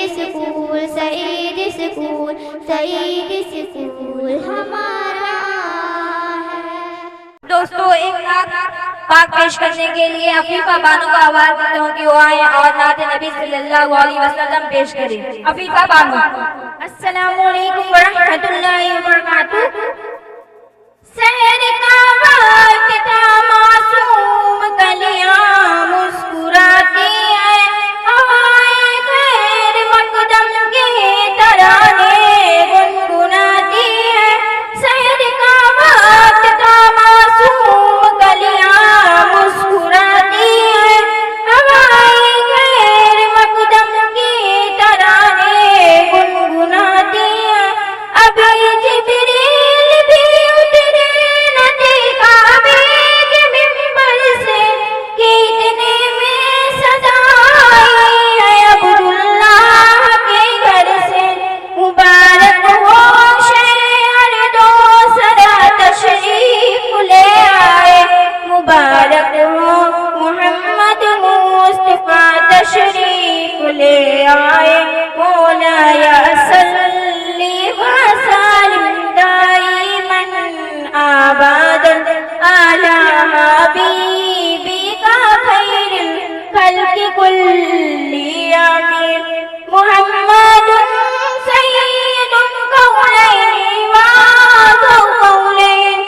School हमारा है। दोस्तों एक नात पाक पेश करने के लिए अफीफा बानो को आवाज देते हूँ कि वो आए और नात नबी सल्लल्लाहु अलैहि वसल्लम पेश करें। अफीफा बानो। अस्सलामु अलैकुम व रहमतुल्लाहि व बरकातुहू। शहर का वक्त था मासूम कलियां मुस्कुराती है, हवाएं खैर मकदम के तराने गुनगुनाती है। शहर का वक्त था मासूम कलियां मुस्कुराती है, हवाएं खैर मकदम के तराने गुनगुनाती है। अभी जिब्रील भी उतरे न देखा बेग मिंबर से कि इतने में सदा आई है अब्दुल्लाह के घर से। मुबारक हो शहर दो सदा तशरीफ ले आए, मुबारक हो मोहम्मद मुस्तफा तशरीफ ले आए। मौलाया सल्ली व सल्लिम दाइमन आबादन अला हबीबिका खैरिल खल्क़ि कुल्ली आमीन। मुहम्मदुन सय्यिदुल कौलैनि व आज़ल कौलैन,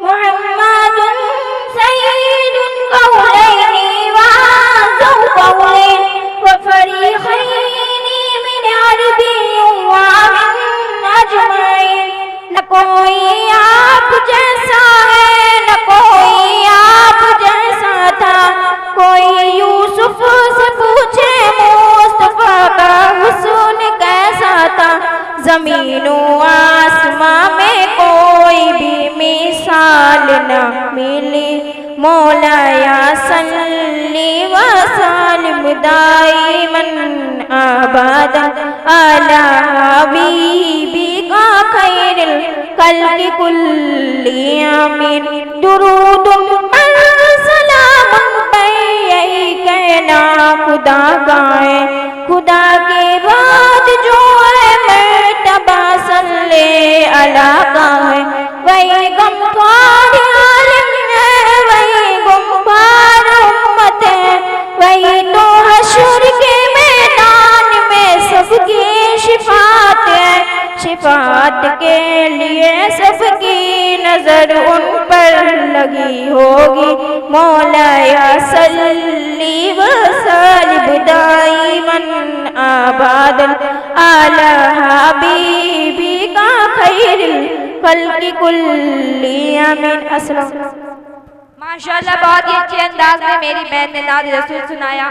मुहम्मदुन सय्यिदुल कौलैनि व आज़ल कौलैन व फरीक़ैनि मिन अरबिय्यिन व मिन अजमईन। न कोई आप जैसा है, न कोई आप जैसा था, कोई यूसुफ से पूछे मुस्तफा का हुस्न कैसा था। ज़मीनो आसमां में कोई भी मिसाल न मिली। मौलाया सल्ली व सल्लिम दाइमन आबादन अला हबीबिका खैरिल खल्क़ि कुल्ली आमीन। दुरूदुम सलामुन पे यही कहना खुदा गाए, खुदा के बाद जो है मर्तबा सल्ले अला का है। वही गमख्वार आलिम है, वही गुमख्वार उम्मत है, वही तो हश्र के मैदान में सबकी शिफात है। शिफात के लिए सबकी नजर उन पर लगी होगी। मौलाया सल्ली व सल्लिम दाइमन आबादन अला हबीबिका खैरिल खल्क़ि कुल्ली आमीन। अस्सलाम। माशाल्लाह बहुत ही अच्छे अंदाज में मेरी बहन ने नात रसूल सुनाया।